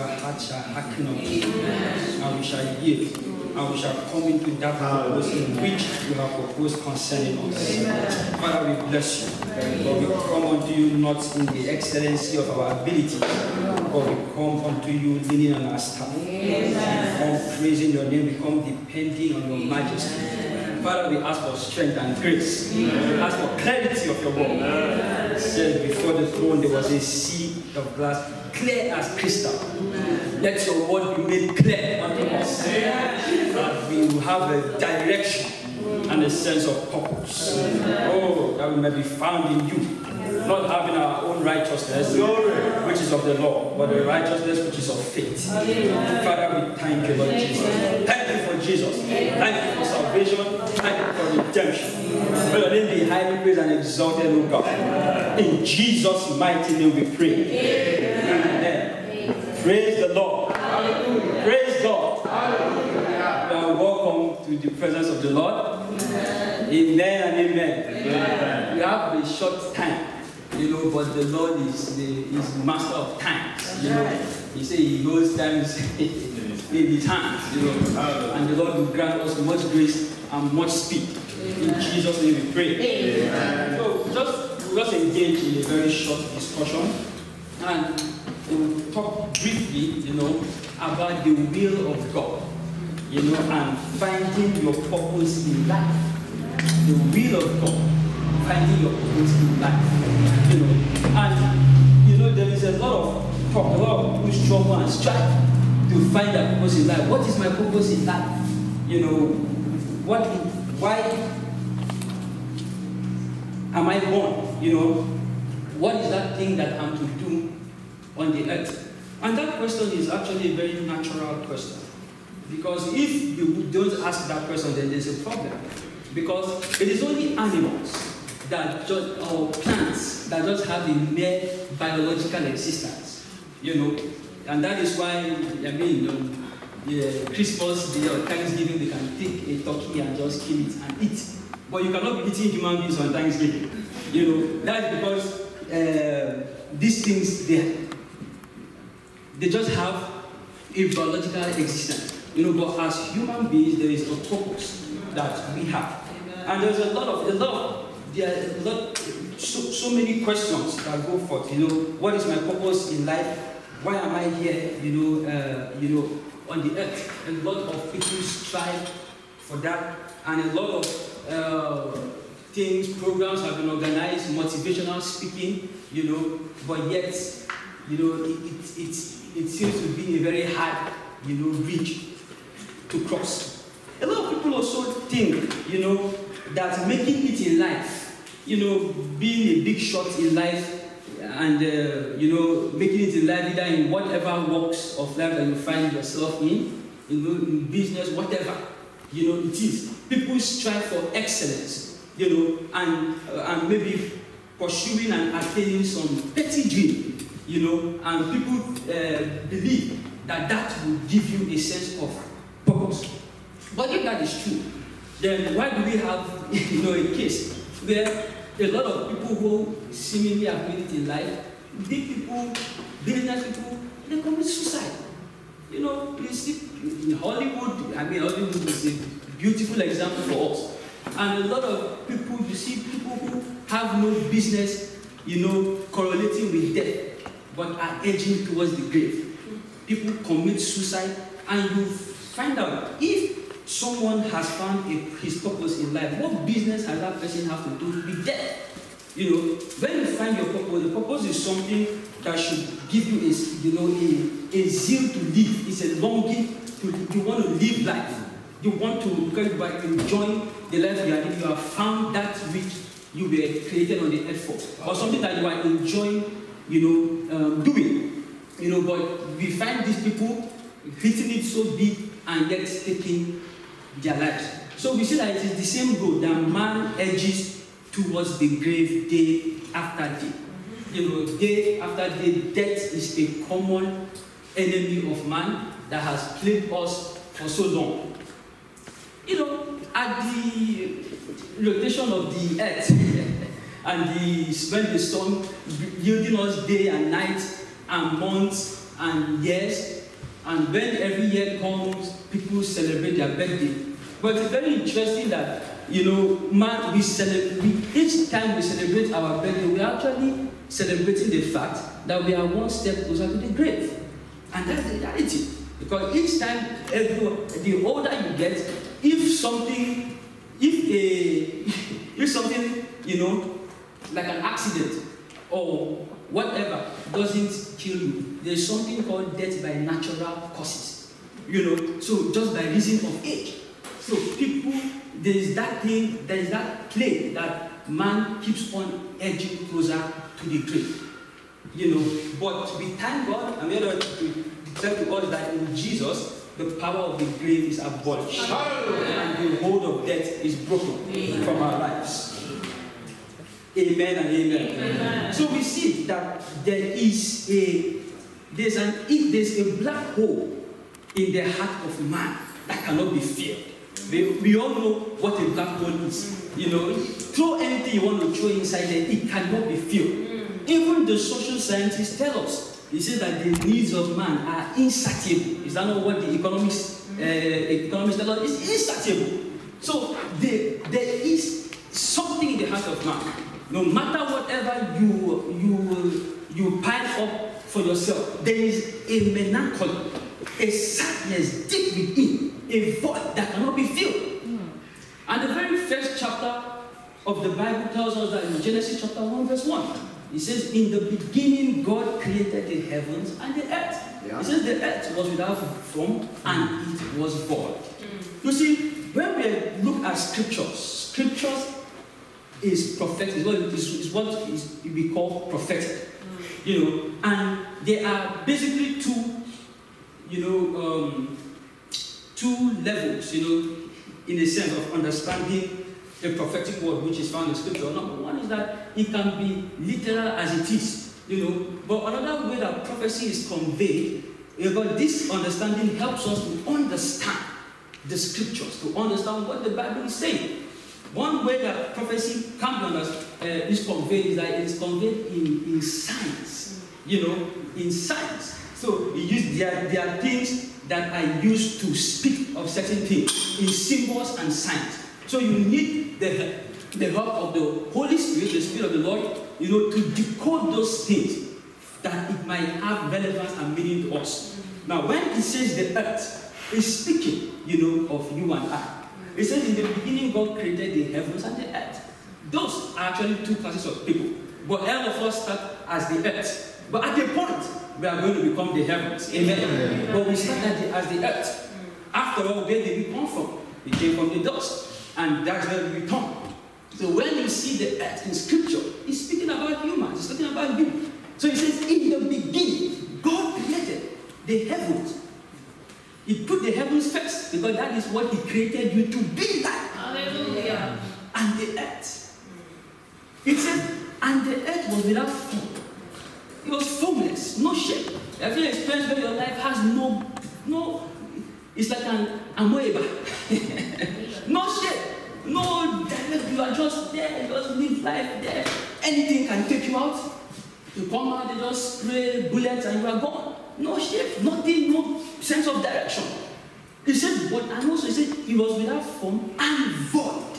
our hearts shall hearken unto you, and we shall yield, and we shall come into that purpose in which you have proposed concerning us. Father, we bless you. For we come unto you not in the excellency of our ability, but we come unto you leaning on our staff. We come praising your name, we come depending on your majesty. Father, we ask for strength and grace. We ask for clarity of your word. It says before the throne there was a sea of glass, clear as crystal. Let your word be made clear unto us. That we will have a direction and a sense of purpose. Oh, that we may be found in you. Not having our own righteousness, which is of the law, but the righteousness which is of faith. Father, we thank you, Lord Jesus. Thank you for Jesus. Thank you for salvation. Thank you for redemption. May your name be highly praised and exalted, O God. In Jesus' mighty name we pray. Amen. Praise the Lord. Praise God. And welcome to the presence of the Lord. Amen and amen. We have a short time. But the Lord is master of times. He said he knows times in his hands. And the Lord will grant us much grace and much speed. In Jesus' name we pray. So we'll just engage in a very short discussion, and we'll talk briefly, about the will of God, and finding your purpose in life. The will of God. Finding your purpose in life, and there is a lot of talk, a lot of push, struggle, and strive to find that purpose in life. What is my purpose in life? Why am I born? What is that thing that I'm to do on the earth? And that question is actually a very natural question, because if you don't ask that question, then there's a problem, because it is only animals or plants that just have a mere biological existence, and that is why, Christmas Day or Thanksgiving, they can take a turkey and just kill it and eat. But you cannot be eating human beings on Thanksgiving. That is because these things, they just have a biological existence. But as human beings, there is a purpose that we have. And there's so many questions that go forth. What is my purpose in life? Why am I here? On the earth. A lot of people strive for that, and a lot of programs have been organized, motivational speaking. But yet, it seems to be a very hard, bridge to cross. A lot of people also think, that making it in life, being a big shot in life, and making it in life, either in whatever walks of life that you find yourself in in business, whatever, it is. People strive for excellence, and maybe pursuing and attaining some petty dream, and people believe that will give you a sense of purpose. But if that is true, then why do we have, a case where a lot of people who seemingly have made it in life, big people, business people, they commit suicide? You see in Hollywood, Hollywood is a beautiful example for us. And a lot of people, you see people who have no business, correlating with death, but are edging towards the grave. People commit suicide, and you find out if someone has found his purpose in life, what business has that person have to do with death? When you find your purpose, the purpose is something that should give you a zeal to live. It's a longing you want to live life. You want to get back, enjoy the life you are living. You have found that which you were created on the earth for, or something that you are enjoying, doing. But we find these people hitting it so big and yet taking their lives. So we see that it is the same road that man edges towards the grave day after day. Day after day, death is a common enemy of man that has plagued us for so long. At the rotation of the earth and when the sun yielding us day and night and months and years, and when every year comes, people celebrate their birthday. But it's very interesting that, you know, man, each time we celebrate our birthday, we are actually celebrating the fact that we are one step closer to the grave. And that's the reality. Because each time, the older you get, if something, you know, like an accident or whatever doesn't kill you, there's something called death by natural causes. You know, so just by reason of age. So people, there is that plane that man keeps on edging closer to the grave. You know, but we thank God, and we are to declare to us that in Jesus, the power of the grave is abolished. And the hold of death is broken from our lives. Amen and amen. Amen. So we see that there's a black hole in the heart of man that cannot be filled. We all know what a black hole is. You know, throw anything you want to throw inside there, it cannot be filled. Even the social scientists tell us, they say that the needs of man are insatiable. Is that not what the economists tell us? It's insatiable. So there is something in the heart of man. No matter whatever you pile up for yourself, there is a melancholy, a sadness deep within, a void that cannot be filled. And the very first chapter of the Bible tells us that in Genesis chapter 1 verse 1, it says, in the beginning God created the heavens and the earth. Yeah. It says the earth was without form and it was void. You see, when we look at scriptures is prophetic, is what we call prophetic. You know, and there are basically two levels, you know, in the sense of understanding the prophetic word which is found in scripture. Number one is that it can be literal as it is, you know, but another way that prophecy is conveyed, because this understanding helps us to understand the scriptures, to understand what the Bible is saying. One way that prophecy can be is conveyed is that it is conveyed in science, you know, in science. So there are things that are used to speak of certain things in symbols and signs. So you need the help of the Holy Spirit, the Spirit of the Lord, you know, to decode those things that it might have relevance and meaning to us. Now, when it says the earth, it's speaking, you know, of you and I. It says in the beginning God created the heavens and the earth. Those are actually two classes of people. But all of us start as the earth. But at a point, we are going to become the heavens. Amen. But we start as the earth. After all, where did we come from? We came from the dust. And that's where we come. So when you see the earth in scripture, it's speaking about humans, it's speaking about you. So it says, in the beginning, God created the heavens. He put the heavens first, because that is what He created you to be like. Hallelujah. And the earth. It says, and the earth was without form. It was formless, no shape. Have you experienced where your life has no, it's like an amoeba. No shape, no direct, you are just there, you just live life there. Anything can take you out. You come out, they just spray bullets and you are gone. No shape, nothing, no sense of direction. He said, but and also he said, it was without form and void.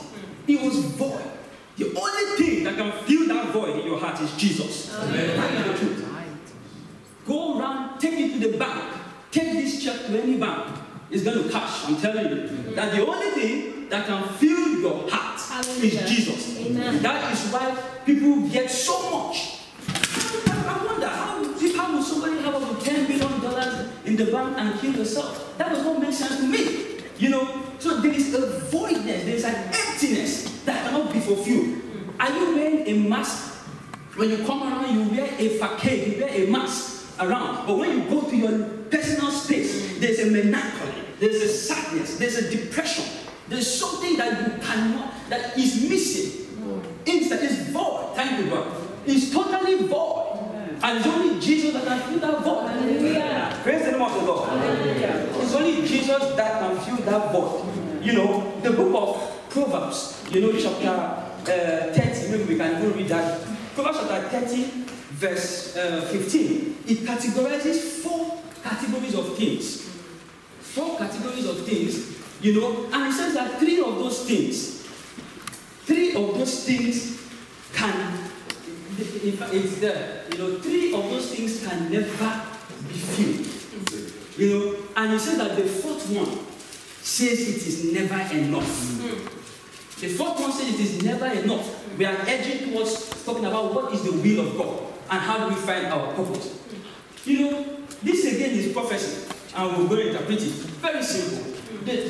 It was void. The only thing that can fill that void in your heart is Jesus. Amen. That is the truth. Go around, take it to the bank, take this check to any bank. It's going to cash, I'm telling you. That the only thing that can fill your heart is Jesus. Amen. That is why people get so much. I wonder, how would somebody have up to $10 billion in the bank and kill yourself? That does not make sense to me. You know, so there is a voidness, there is an emptiness that cannot be fulfilled. Are you wearing a mask? When you come around, you wear a facade, you wear a mask around. But when you go to your personal space, there's a melancholy, there's a sadness, there's a depression. There's something that you cannot, that is missing. Inside is void. Thank you, God. It's totally void. And it's only Jesus that can fill that void. Hallelujah. Praise the name of the Lord. Hallelujah. It's only Jesus that can fill that void. You know, the book of Proverbs, you know, chapter 30, maybe we can go read that Proverbs chapter 30, verse 15, it categorizes 4 categories of things. 4 categories of things, you know, and it says that 3 of those things can, it's there, you know, 3 of those things can never be filled. You know, and he says that the 4th one says it is never enough. The 4th one says it is never enough. We are edging towards talking about what is the will of God and how do we find our purpose. You know, this again is prophecy, and we're going to interpret it. Very simple.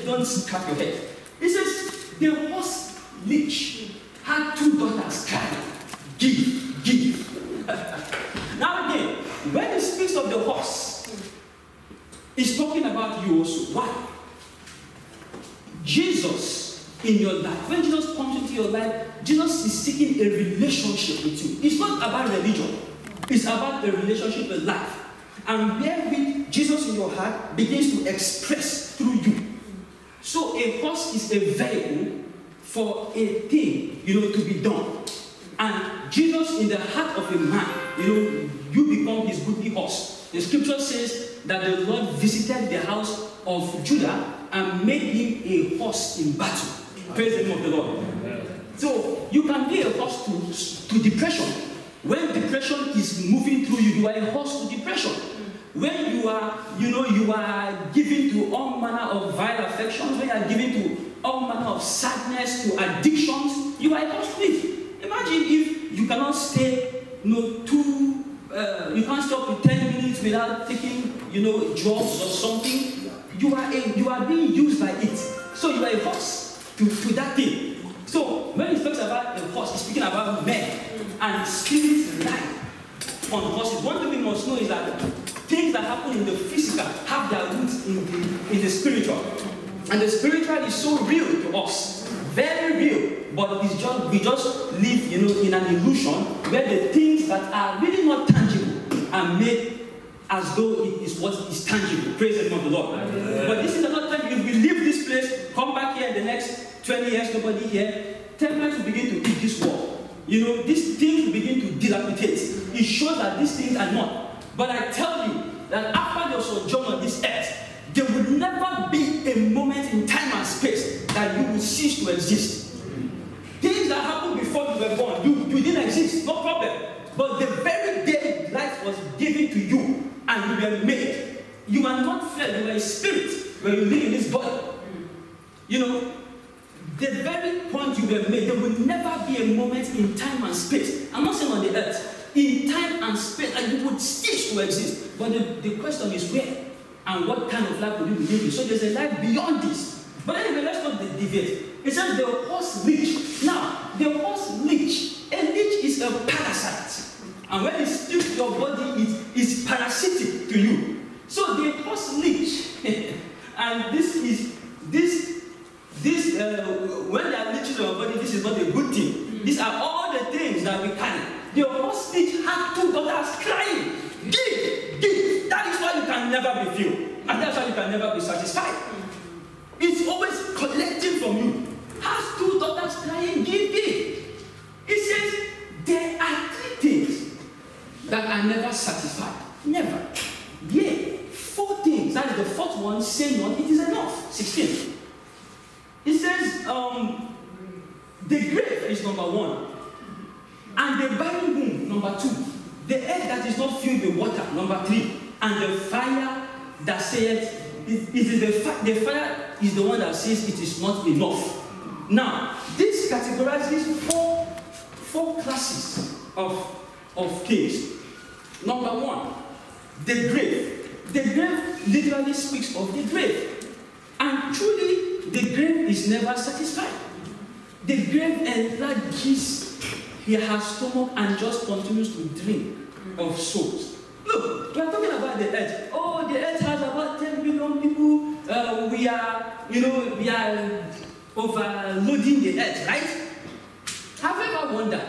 Don't scratch your head. It says the horse leech had 2 daughters crying, give, give. Now again, when it speaks of the horse, it's talking about you also. Why? Jesus in your life, when Jesus comes into your life, Jesus is seeking a relationship with you. It's not about religion. It's about a relationship with life. And therewith, Jesus in your heart begins to express through you. So a horse is a vehicle for a thing, you know, to be done. And Jesus in the heart of a man, you know, you become his goodly horse. The scripture says that the Lord visited the house of Judah and made him a horse in battle. Praise the name of the Lord. So you can be a horse to depression. When depression is moving through you, you are a horse to depression. When you are, you know, you are given to all manner of vile affections, when you are given to all manner of sadness, to addictions, you are a horse to it. Imagine if you cannot stay, you know, you can't stop for 10 minutes without taking, you know, drugs or something. You are being used by it. So you are a horse to that thing. So when he talks about a horse, he's speaking about men and spirits life on horses. One thing we must know is that things that happen in the physical have their roots in the spiritual. And the spiritual is so real to us. Very real. But it's just, we just live, you know, in an illusion where the things that are really not tangible are made as though it is what is tangible. Praise the name of the Lord. Yeah. But this is another time if we leave this place, come back here in the next 20 years, nobody here, termites will begin to eat this world. You know, these things will begin to dilapidate. It shows that these things are not. But I tell you that after your sojourn on this earth, there will never be a moment in time and space that you will cease to exist. Things that happened before you were born, you didn't exist, no problem. But the very day life was given to you and you were made, you are not flesh, you are a spirit when you live in this body. You know, the very point you were made, there will never be a moment in time and space. I'm not saying on the earth, in time and space, and you would cease to exist. But the question is where and what kind of life will you be living? So there's a life beyond this. But anyway, let's not deviate. It says the horse leech. Now, the horse leech, a leech is a parasite. And when it sticks your body, it is parasitic to you. So the horse leech, and when they are leeching your body, this is not a good thing. These are all the things that we carry. The horse leech had 2 daughters crying, give, give. That is why you can never be filled. And that's why you can never be satisfied. It's always collecting from you. Has 2 daughters crying, give, give. It says there are 3 things that are never satisfied. Never. Yea, 4 things. That is the 4th one, say not, it is enough. 16. It says the grave is number 1. And the barren womb, number 2. The earth that is not filled with water, number 3. And the fire that saith, the fire is the one that says it is not enough. Now, this categorizes 4 classes of things. Number 1, the grave. The grave literally speaks of the grave. And truly, the grave is never satisfied. The grave enlarges her stomach and just continues to drink of souls. Look, we are talking about the earth. Oh, the earth has about 10 billion people. We are overloading the earth, right? Have you ever wondered?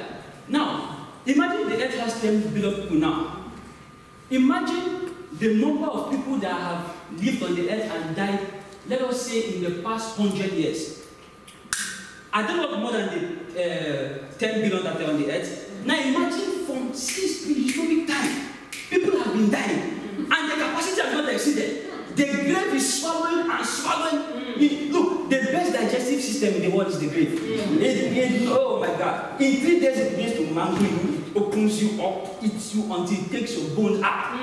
Now, imagine the earth has 10 billion people now. Imagine the number of people that have lived on the earth and died, let us say, in the past 100 years. I don't know more than the 10 billion that are on the earth, Now imagine from since prehistoric time, people have been dying, and the capacity has not exceeded. The grave is swallowing and swallowing. Look, the best digestive system in the world is the grave. Oh my God. In 3 days it begins to mangle you, opens you up, eats you until it takes your bones out.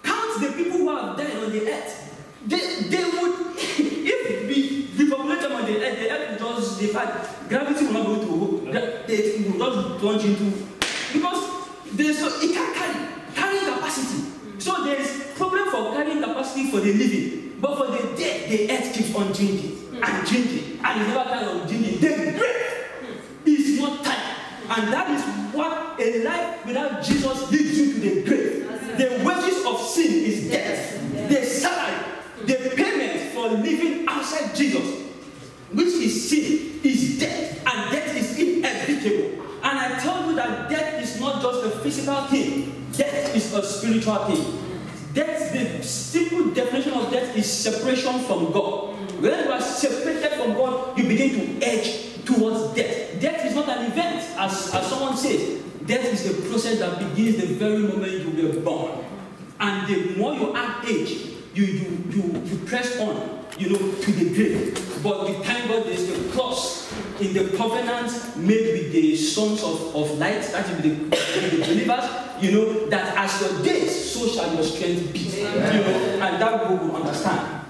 Count the people who have died on the earth. They would, if we repopulate them on the earth just, the fact, gravity will not go to, it will not plunge into, because it can't carry capacity. So there is problem for carrying capacity for the living, but for the dead, the earth keeps on drinking and drinking, and it's never tired of drinking. The grave is not tired, and that is what a life without Jesus leads you to the grave. The wages of sin is death. The salary, the payment for living outside Jesus, which is sin, is death, and death is inevitable. And I tell you that death is not just a physical thing. Death is a spiritual thing. Death, the simple definition of death is separation from God. When you are separated from God, you begin to edge towards death. Death is not an event, as someone says. Death is the process that begins the very moment you were born. And the more you add age, you press on, to the grave. But we thank God there is a clause in the covenant made with the sons of light, that is with the believers, that as your days, so shall your strength be. And that we will understand.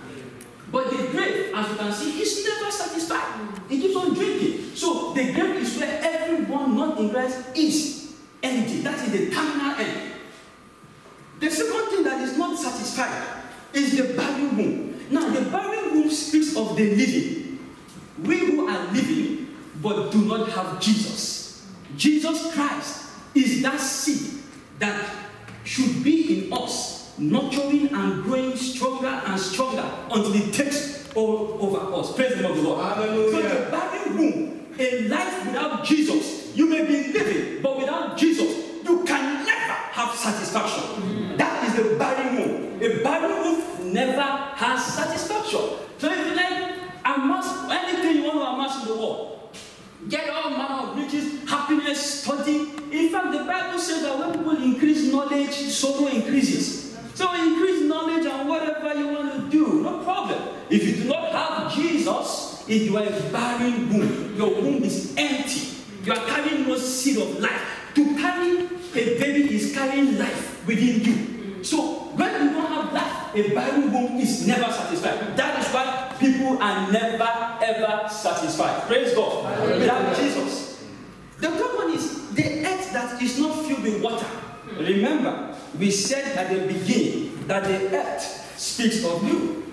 But the grave, as you can see, is never satisfied. It keeps on drinking. So the grave is where everyone not in Christ is empty. That is the terminal end. The second thing that is not satisfied is the burial room. Now, the burial room speaks of the living. We who are living but do not have Jesus. Jesus Christ is that seed that should be in us, nurturing and growing stronger and stronger until it takes all over us. Praise the name of the Lord. Hallelujah. So the burial room, a life without Jesus, you may be living, but without Jesus, you can never have satisfaction. That is the burial room. A burial room never has satisfaction. So if you like, amass anything you want to amass in the world, get all manner of riches, happiness, study. In fact, the Bible says that when people increase knowledge, sorrow increases. So increase knowledge and whatever you want to do, no problem. If you do not have Jesus, if you are a barren womb, your womb is empty. You are carrying no seed of life. To carry a baby is carrying life within you. So when you don't have life, a barren womb is never satisfied. That is why people are never ever satisfied. Praise God. Without Jesus. The third one is the earth that is not filled with water. Remember, we said at the beginning that the earth speaks of you.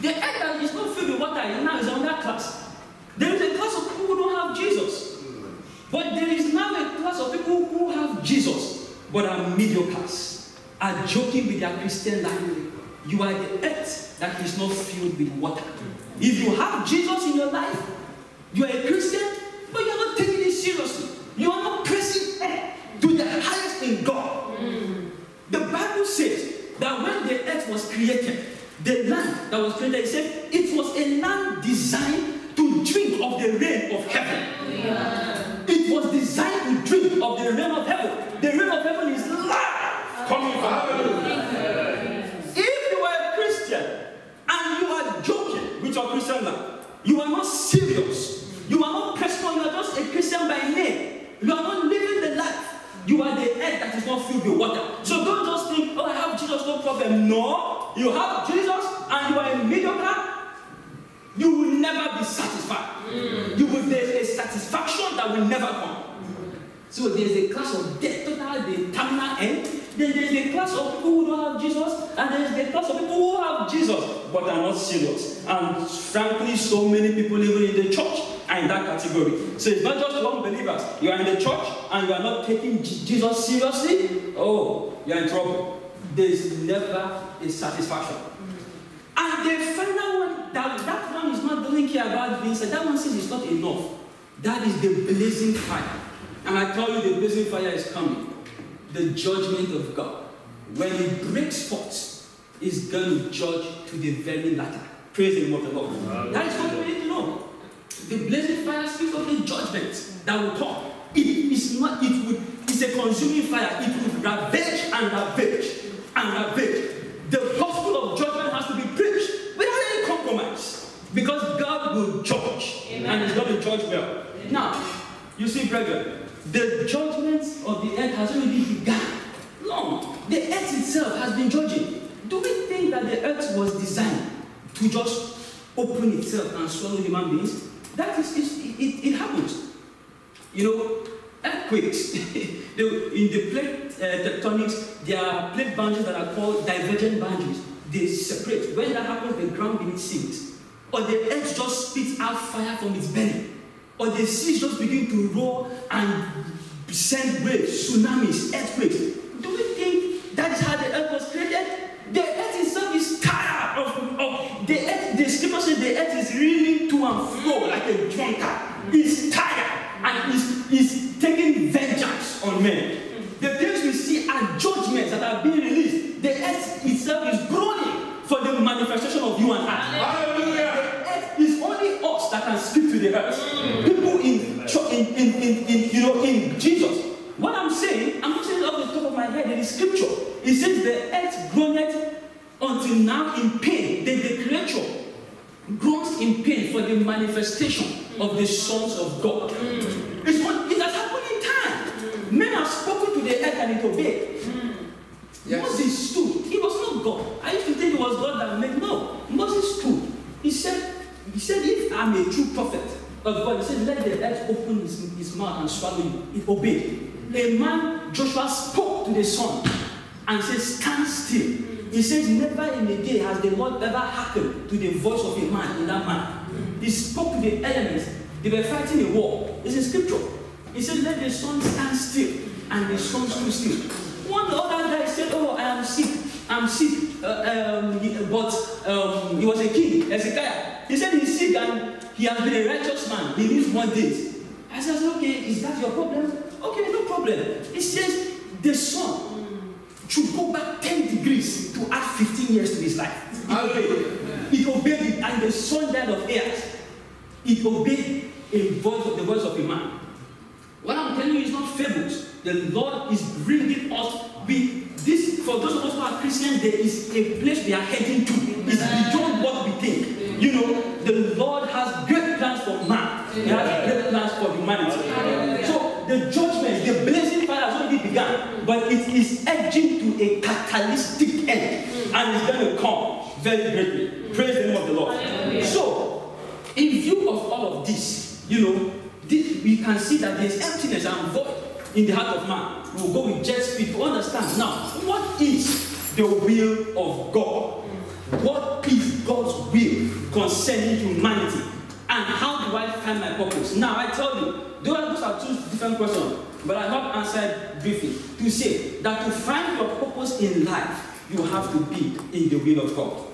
The earth that is not filled with water now is another class. There is a class of people who don't have Jesus. But there is now a class of people who have Jesus, but are mediocres, are joking with their Christian life. You are the earth that is not filled with water. If you have Jesus in your life, you are a Christian, but you are not taking it seriously. You are not pressing to the highest in God. The Bible says that when the earth was created, the land that was created, it said it was a land designed to drink of the rain of heaven. It was designed to drink of the rain of heaven. The rain of heaven is life coming from heaven. If you are a Christian and you are joking with your Christian life, you are not serious, you are not personal, you are just a Christian by name, you are not living the life. You are the earth that is not filled with water. So don't just think, oh, I have Jesus, no problem. No, you have Jesus and you are a mediocre, you will never be satisfied. There's a satisfaction that will never come. So there's a class of death, total, the terminal end. Then there's a class of people who don't have Jesus, and there's a class of people who have Jesus but are not serious. And frankly, so many people even in the church are in that category. So it's not just unbelievers. You are in the church and you are not taking Jesus seriously. Oh, you are in trouble. There is never a satisfaction. And the final one, that one is not doesn't care about being said. That one says it's not enough. That is the blazing fire. And I tell you, the blazing fire is coming. The judgment of God. When it breaks forth, it's going to judge to the very latter. Praise the name of the Lord. That is what we need to know. The blazing fire speaks of the judgment that will come. It is not, it would is a consuming fire. It will ravage and ravage and ravage. The gospel of judgment has to be preached without any compromise, because God will judge. Amen. And He's going to judge well. Amen. Now, you see, brethren, the judgment of the earth has already begun. Long. The earth itself has been judging. Do we think that the earth was designed to just open itself and swallow human beings? That is, it happens. You know, earthquakes. In the plate tectonics, there are plate boundaries that are called divergent boundaries. They separate. When that happens, the ground beneath sinks. Or the earth just spits out fire from its belly. Or the seas just begin to roar and send waves, tsunamis, earthquakes. Do we think that is how the earth was created? The earth itself is tired of the earth. The scripture says the earth is reeling to and fro like a drunkard. It's tired and is taking vengeance on men. The things we see are judgments that are being released. The earth itself is groaning for the manifestation of you and I. Hallelujah. The earth is only us that can speak to the earth. People in Jesus. What I'm saying, I'm not saying it off the top of my head. In the scripture, it says the earth groaneth until now in pain. The creature groans in pain for the manifestation of the sons of God. It has happened in time. Men have spoken to the earth and it obeyed. Yes. Moses stood. He was not God. I used to think it was God that made. No. Moses stood. He said, if I'm a true prophet of God, he said, let the earth open his mouth and swallow you. It obeyed. A man, Joshua, spoke to the sun and said, stand still. He says, never in a day has the Lord ever hearkened to the voice of a man in that man. He spoke to the elements. They were fighting a war. It's in scripture. He said, let the sun stand still. And the sun stood still. One other guy said, oh, I am sick. I'm sick. He was a king, Hezekiah. He said he's sick and he has been a righteous man. He needs 1 day. I said, okay, is that your problem? Okay, no problem. It says the sun should go back 10 degrees to add 15 years to his life. It obeyed it, and the sun died of heirs. It obeyed the voice of a man. What I'm telling you is not fables. The Lord is bringing us with this. For those of us who are Christians, there is a place we are heading to. It's beyond what we think. You know, the Lord has great plans for man. He has great plans for humanity. So the judgment, the blazing fire has already begun, but it is edging to a catalytic end, and it's going to come very greatly. Praise the name of the Lord. So, in view of all of this, you know, we can see that there is emptiness and void in the heart of man. We'll go with jet speed to understand. Now, what is the will of God? What is God's will concerning humanity? And how do I find my purpose? Now, I tell you, those are two different questions, but I have answered briefly to say that to find your purpose in life, you have to be in the will of God.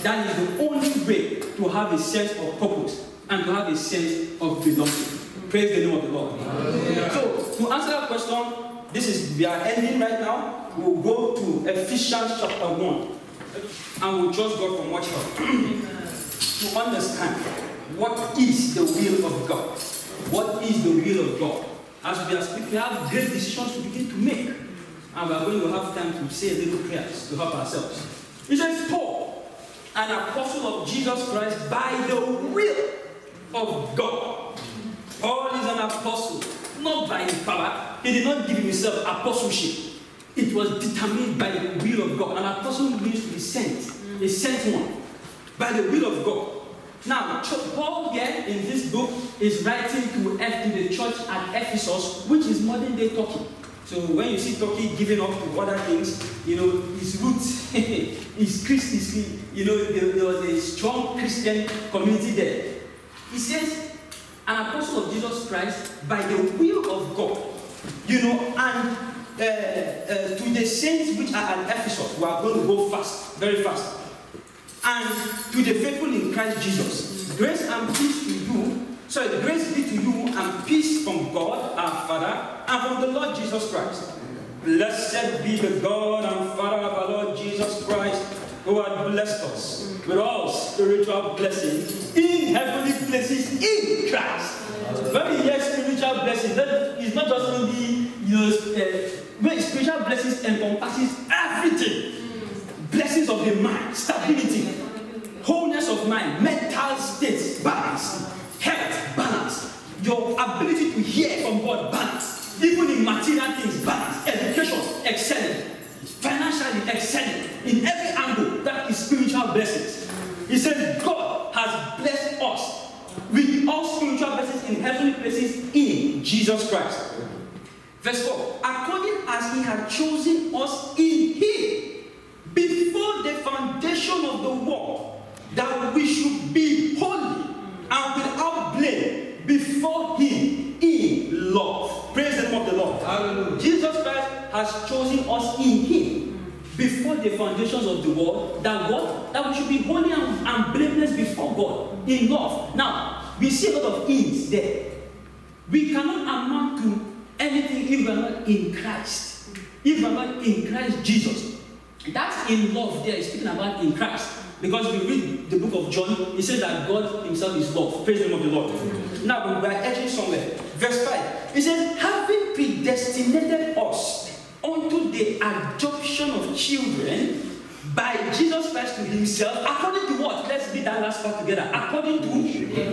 That is the only way to have a sense of purpose and to have a sense of belonging. Praise the name of the Lord. So, to answer that question, we are ending right now. We'll go to Ephesians chapter 1. And we'll trust God for much help. To understand what is the will of God. What is the will of God? As we are speaking, we have great decisions to begin to make. And we are going to have time to say a little prayers to help ourselves. It says, Paul, an apostle of Jesus Christ by the will of God. Paul is an apostle, not by his power. He did not give himself apostleship. It was determined by the will of God. An apostle means to be sent, a sent one, by the will of God. Now, Paul here in this book is writing to the church at Ephesus, which is modern day Turkey. So when you see Turkey giving up to other things, you know, its roots is Christian. You know, there was a strong Christian community there. He says, an apostle of Jesus Christ by the will of God, you know, and to the saints which are at Ephesus, we are going to go fast, very fast, and to the faithful in Christ Jesus, grace and peace to you. Grace be to you and peace from God our Father and from the Lord Jesus Christ. Blessed be the God and Father of our Lord Jesus Christ, who has blessed us with all spiritual blessings in heavenly places in Christ. When we hear spiritual blessings, that is not just only where spiritual blessings encompasses everything. Blessings of the mind, stability, wholeness of mind, mental state, balance, health, balance, your ability to hear from God, balance, even in material things, balance, education, excellent, financially excellent, in every angle. That is spiritual blessings. He said God has blessed us with all spiritual blessings in heavenly places in Jesus Christ. Verse 4, according as he had chosen us in him before the foundation of the world, that we should be holy and without blame before him in love. Praise the name of the Lord. Hallelujah. Jesus Christ has chosen us in him before the foundations of the world, that what? That we should be holy and blameless before God in love. Now, we see a lot of things there. We cannot amount to anything if we are not in Christ. If we are not in Christ Jesus. That's in love there, speaking about in Christ. Because we read the book of John, he says that God himself is love. Praise the name of the Lord. Now we are edging somewhere. Verse 5. He says, having predestinated us unto the adoption of children by Jesus Christ to himself, according to what? Let's read that last part together. According to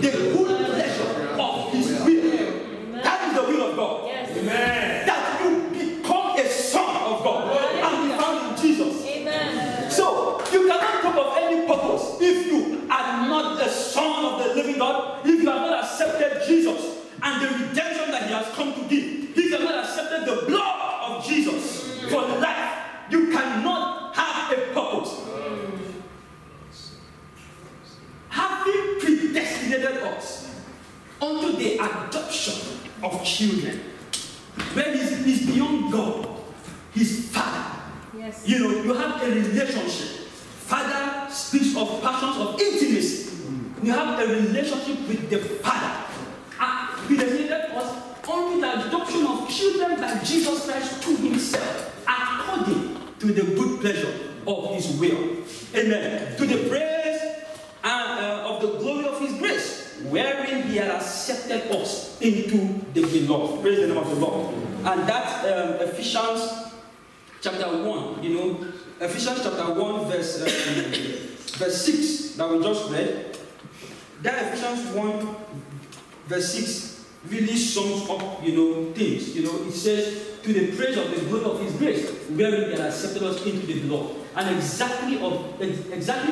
the good pleasure of his will. That is the will of God. Yes. Amen. That you become a son of God and be found in Jesus. Amen. So you cannot talk of any purpose if you are not a son of the living God, if you have not accepted Jesus and the redemption that he has come to give, if you have not accepted the blood of Jesus for life, you cannot have a purpose. Having predestinated us unto the adoption of children, where he's beyond God, his father. Yes. You know, you have a relationship. Father speaks of passions of intimacy. You have a relationship with the Father. Predestinated us unto the adoption of children by Jesus Christ to himself, according to the good pleasure of his will. Amen. To the praise of the glory of his grace, wherein he had accepted us into the beloved. Praise the name of the Lord. And that's Ephesians chapter 1. You know, Ephesians chapter 1 verse 6 that we just read. That Ephesians 1 verse 6 really sums up, you know, things. You know, it says, to the praise of the glory of his grace, wherein he has accepted us into the beloved. And exactly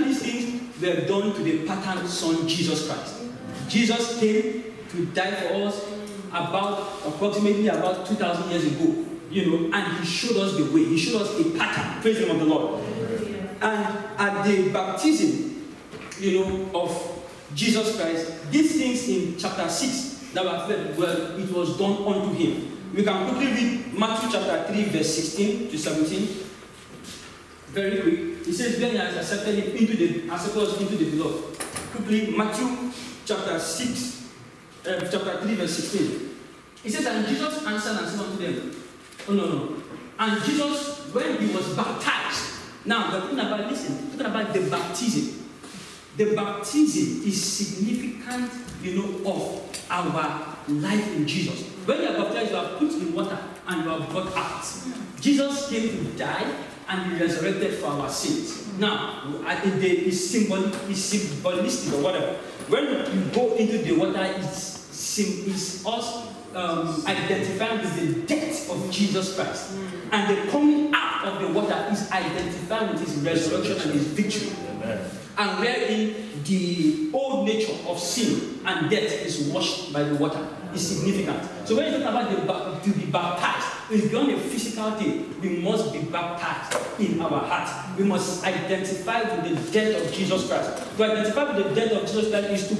these things were done to the pattern son Jesus Christ. Jesus came to die for us approximately about 2,000 years ago. You know, and he showed us the way. He showed us a pattern. Praise the name of the Lord. And at the baptism, you know, of Jesus Christ, these things in chapter 6 that were read, well, it was done unto him. We can quickly read Matthew chapter 3, verse 16 to 17. Very quick. It says, then he has accepted us into the beloved. Quickly, Matthew chapter 6, chapter 3, verse 16. It says, and Jesus answered and said unto them, oh no. And Jesus, when he was baptized, now we're talking about the baptism. The baptism is significant, you know, of our life in Jesus. When you are baptized, you are put in water and you are brought out. Jesus came to die and he resurrected for our sins. Now, it's symbolistic or whatever. When you go into the water, it's us identifying with the death of Jesus Christ. And the coming out of the water is identifying with his resurrection and his victory. Amen. And wherein the old nature of sin and death is washed by the water is significant. So when you talk about to be baptized, it's beyond a physical thing. We must be baptized in our heart. We must identify with the death of Jesus Christ. To identify with the death of Jesus Christ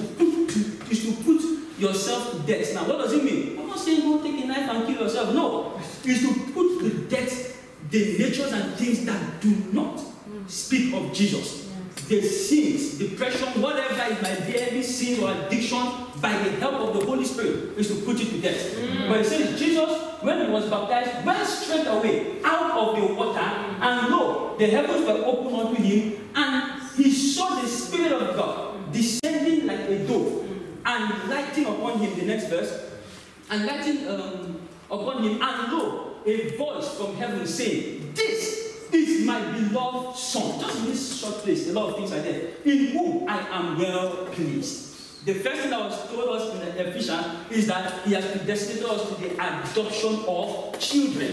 is to put yourself to death. Now, what does it mean? I'm not saying go take a knife and kill yourself. No. It's to put to death the natures and things that do not speak of Jesus. The sins, depression, whatever it might be, every sin or addiction, by the help of the Holy Spirit, is to put it to death. But it says Jesus, when he was baptized, went straight away out of the water, and lo, the heavens were opened unto him, and he saw the Spirit of God descending like a dove, and lighting upon him, the next verse, and lighting upon him, and lo, a voice from heaven saying, "This is my beloved Son." Just in this short place, a lot of things are there. "In whom I am well pleased." The first thing that was told us in the Ephesians is that He has predestinated us to the adoption of children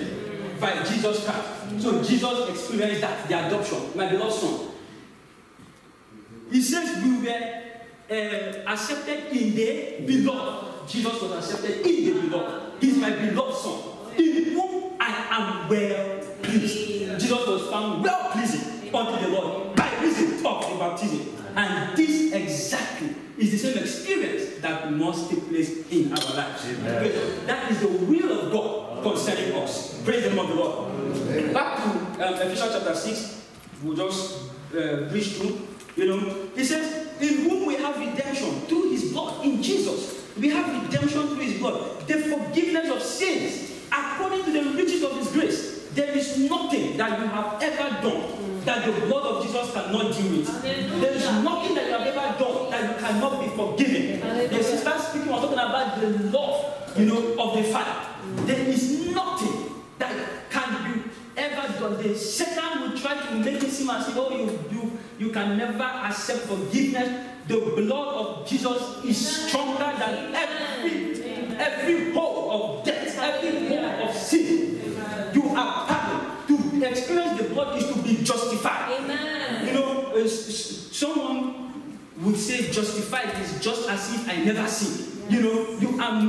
by Jesus Christ. So Jesus experienced that, the adoption, my beloved Son. He says we were accepted in the beloved. Jesus was accepted in the beloved. He is my beloved Son, in whom I am well pleased. Jesus was found well pleasing unto the Lord by reason of the baptism. And this exactly is the same experience that must take place in our lives. That is the will of God concerning us. Praise the name of the Lord. Amen. Back to Ephesians chapter 6, we'll just breeze through. He says, "In whom we have redemption through His blood." In Jesus, we have redemption through His blood, the forgiveness of sins according to the riches of His grace. There is nothing that you have ever done that the blood of Jesus cannot deal with. There is nothing that you have ever done that you cannot be forgiven. The sister speaking was talking about the love, of the Father. There is nothing that can be ever done. The Satan will try to make it seem as if, you can never accept forgiveness. The blood of Jesus is stronger than every hope of death, every hope of sin. You are pardoned. To experience the blood is to be justified. Amen. Someone would say justified is just as if I never sinned. You are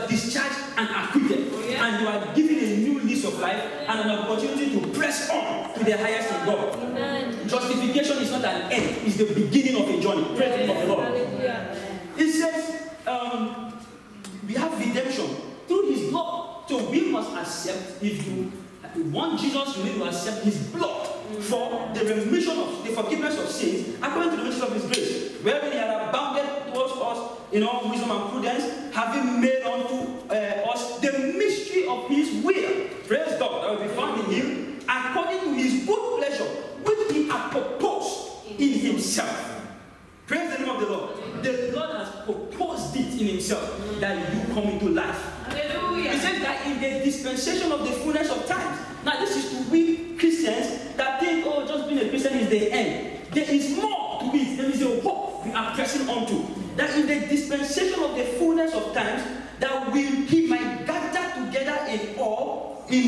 discharged and acquitted, and you are given a new lease of life and an opportunity to press on to the highest in God. Amen. Justification is not an end; it's the beginning of a journey. Praise the name of the Lord. It says we have redemption through His blood. So we must accept, if you want Jesus, you need to accept His blood for the remission of the forgiveness of sins according to the riches of His grace, wherein He had abounded towards us in all wisdom and prudence, having made unto us the mystery of His will. Praise God, that will be found in Him according to His good pleasure, which He had proposed in Himself. Praise the name of the Lord. The Lord has proposed it in Himself that you come into life. Hallelujah. He said that in the dispensation of the fullness of times. Now this is to we Christians that think, just being a Christian is the end. There is more to it. There is a hope we are pressing on to. That in the dispensation of the fullness of times, that He might gather together in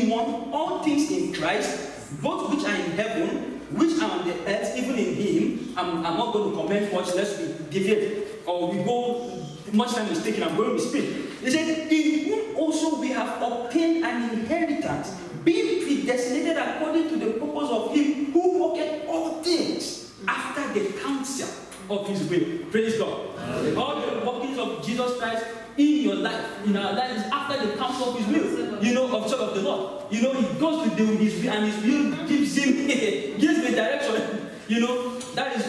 one, all things in Christ, both which are in heaven, which are on the earth, even in Him. I'm not going to comment much, lest we deviate or we go much time is taken. I'm going to speak. He said, "In whom also we have obtained an inheritance, being predestinated according to the purpose of Him who worketh all things after the counsel of His will." Praise God. All the workings of Jesus Christ in your life, in our lives, after the counsel of His will. Of the Lord. He goes to do His will, and His will gives the direction. That is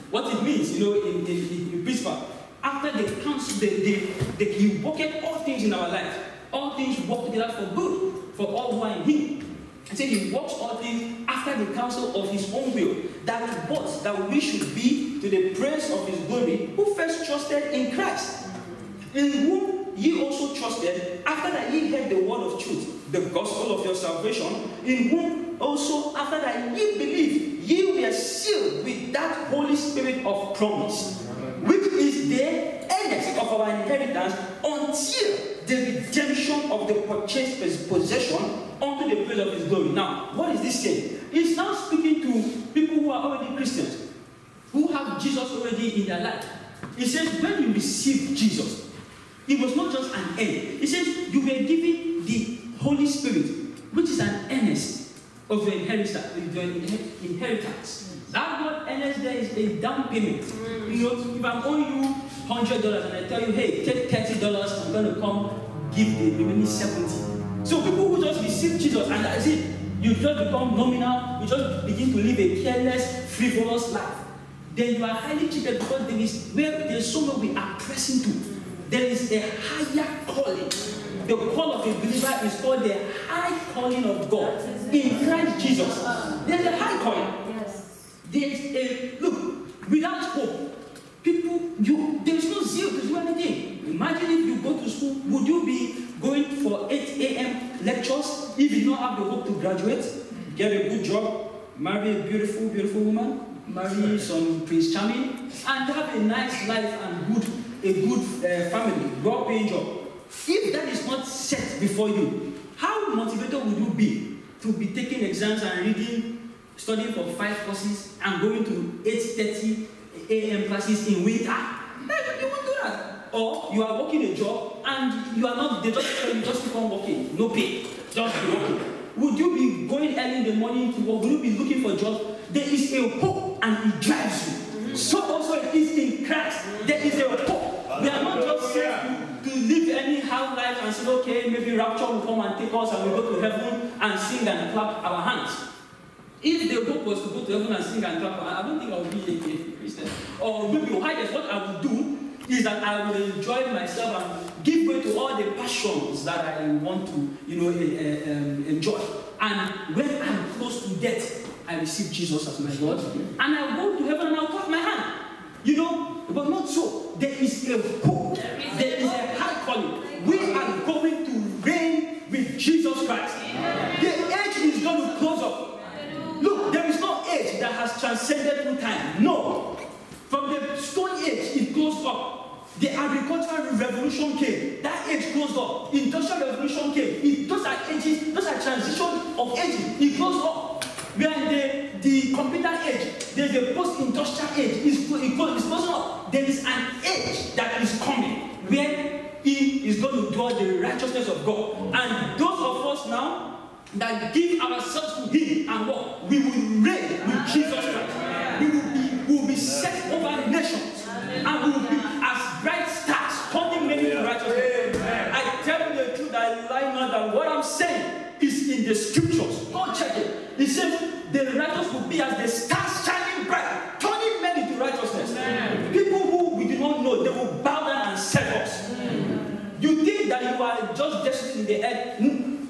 what it means. In principle, after the counsel, He worketh all things in our life. All things work together for good for all who are in Him. He said He works all things after the counsel of His own will, that we should be to the praise of His glory, who first trusted in Christ, in whom ye also trusted, after that ye heard the word of truth, the gospel of your salvation, in whom also after that ye believed, ye were sealed with that Holy Spirit of promise, which is the earnest of our inheritance until the redemption of the purchased possession unto the praise of His glory. Now, what is this saying? It's now speaking to people who are already Christians, who have Jesus already in their life. It says, when you receive Jesus, it was not just an end. It says you were given the Holy Spirit, which is an earnest of your inheritance. That word earnest there is a down payment. If I'm owing you $100 and I tell you, hey, take $30, I'm going to come give the remaining 70. So people who just receive Jesus and that's it, you just become nominal, you just begin to live a careless, frivolous life. Then you are highly cheated because there is somewhere we are pressing to. There is a higher calling. The call of a believer is called the high calling of God in Christ Jesus. There's a high calling. There is look, without hope, people there is no zeal to do anything. Imagine if you go to school, would you be going for 8 a.m. lectures if you don't have the hope to graduate, get a good job, marry a beautiful, beautiful woman, marry some Prince Charming, and have a nice life and a good family, well-paying job? If that is not set before you, how motivated would you be to be taking exams and reading, studying for 5 courses and going to 8:30 a.m. classes in winter? You won't do that. Or you are working a job and you are not, they just tell you just keep on working, no pay, just be working. Would you be going early in the morning to work? Would you be looking for jobs? There is a hope and it drives you. So also it is in Christ. There is a hope. We are not just saying to live anyhow life and say, okay, maybe rapture will come and take us and we go to heaven and sing and clap our hands. If the hope was to go to heaven and sing and clap our hands, I don't think I would be a Christian. Or maybe what I would do is that I will enjoy myself and give way to all the passions that I want to, enjoy. And when I'm close to death, I receive Jesus as my Lord, and I go to heaven and I'll clap my hand. But not so. There is a hope. There is a high calling. We are going to reign with Jesus Christ. The age is going to close up. Look, there is no age that has transcended through time. No. From the Stone Age, it closed up. The agricultural revolution came. That age closed up. Industrial revolution came. Those are ages. Those are transition of ages. It closed up. We are in the computer age. There's a post-industrial age. It's closed up. There is an age that is coming where He is going to draw the righteousness of God. And those of us now that give ourselves to Him and walk, we will reign with Jesus Christ. We will be set over nations. And we will be as bright stars, turning many to righteousness. I tell you the truth, I lie not, that what I'm saying is in the scriptures. Go check it. It says the righteous will be as the stars shining bright, turning many to righteousness. People who we do not know, they will bow down and serve us. You think that you are just destined in the earth?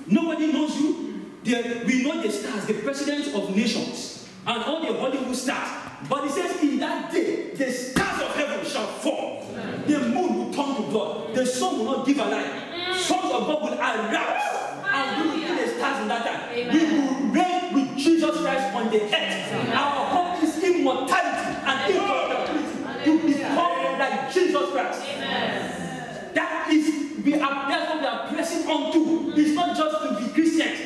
Nobody knows you. We know the stars, the presidents of nations, and all the Hollywood stars. But it says in that day, the stars of heaven shall fall. The moon will turn to blood. The sun will not give a light. Sons of God will arise. And we will be the stars in that time. We will reign with Jesus Christ on the earth. Our hope is immortality and incorruptibility to become like Jesus Christ. That is, we are pressing on to. It's not just to be Christians.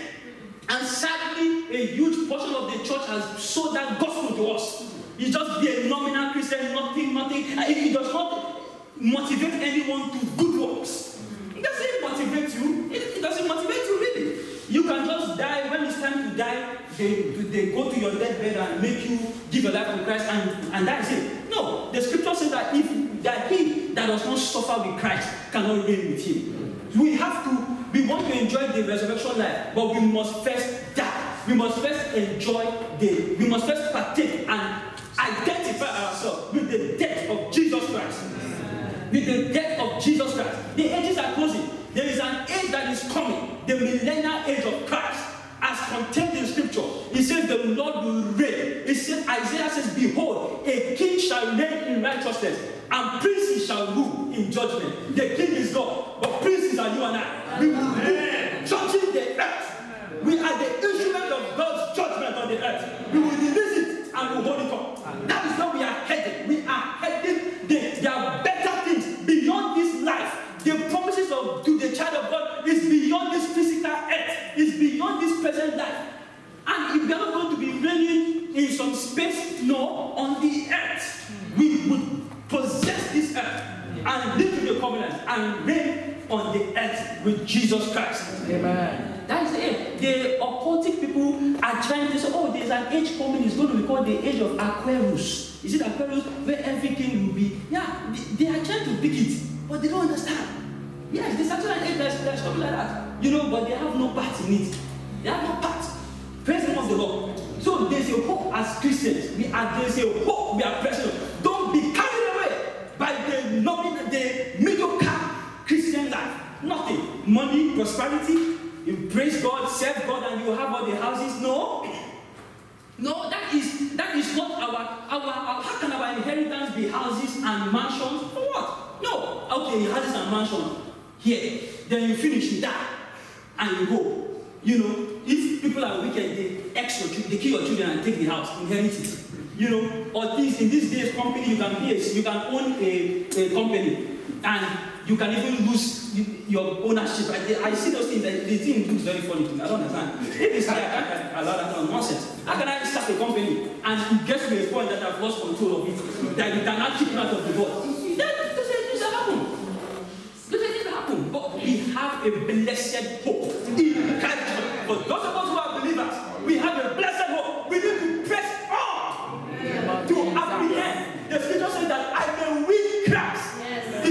And sadly, a huge portion of the church has sold that gospel to us. You just be a nominal Christian, nothing. It does not motivate anyone to good works. It doesn't motivate you. It doesn't motivate you really. You can just die. When it's time to die, they go to your deathbed and make you give your life to Christ, and that's it. No, the scripture says that he that does not suffer with Christ cannot reign with Him. We want to enjoy the resurrection life, but we must first die. We must first we must first partake and identify ourselves with the death of Jesus Christ. With the death of Jesus Christ. The ages are closing. There is an age that is coming, the millennial age of Christ, as contained in scripture. It says the Lord will reign. It says, Isaiah says, behold, a king shall reign in righteousness, and princes shall rule in judgment. The king is God, but princes are you and I. We will rule, judging the earth. We are the instrument of God's judgment on the earth. We will release it and we will hold it up. That is where we are headed. We are headed. There are better things beyond this life. The promises to the child of God is beyond this physical earth. It's beyond this present life. And if we are not going to be reigning in some space, no, on the earth, we would possess this earth and live in the covenant and reign on the earth with Jesus Christ. Amen. That is it. The occultic people are trying to say, oh, there's an age coming, it's going to be called the age of Aquarius. Is it Aquarius where everything will be? Yeah, they are trying to pick it, but they don't understand. Yes, there's actually an age that's something like that. But they have no part in it. They have no part. Praise the name of the Lord. So there's a hope as Christians. There's a hope we are present. Don't be carried away by the mediocre Christian life. Nothing. Money, prosperity. You praise God, serve God, and you have all the houses. No, that is not our. How can our inheritance be houses? houses and mansions. For what? No. Okay, houses and mansions here. Then you finish, you die, and you go. You know, if people are wicked, they kill your children and take the house, inherit it. You know, or things in these days, company you can own a company, and you can even lose your ownership. I see those things. The thing looks very funny to me. I don't understand. If it's like I can't allow that kind of nonsense. How can I start a company and it gets to a point that I've lost control of it, that you cannot keep it out of the board? That doesn't happen. Doesn't happen. But we have a blessed hope in Christ. For those of us who are believers, we have a blessed hope. We need to press on to apprehend. The scripture says that I may win Christ. Yes.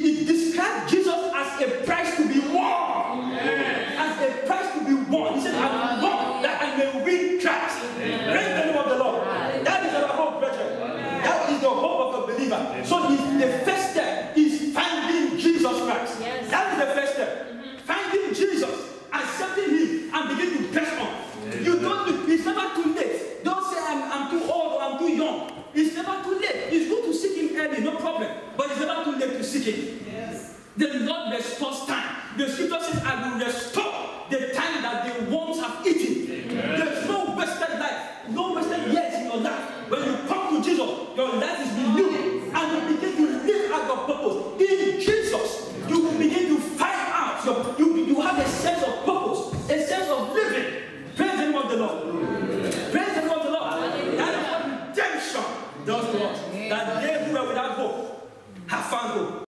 It describes Jesus as a prize to be won. As a prize to be won. He said, I will won that I may win Christ. Praise the name of the Lord. That is our hope, brethren. That is the hope of a believer. So the first step is finding Jesus Christ. Yes. That is the first step. Finding Jesus, accepting him, and begin to press on. It's never too late. Don't say I'm too old or I'm too young. It's never too late. It's good to seek him early, no problem. But it's never too late to seek him. Yes. The Lord restores time. The scripture says, I will restore the time that the worms have eaten. There's no wasted life, no wasted years in your life.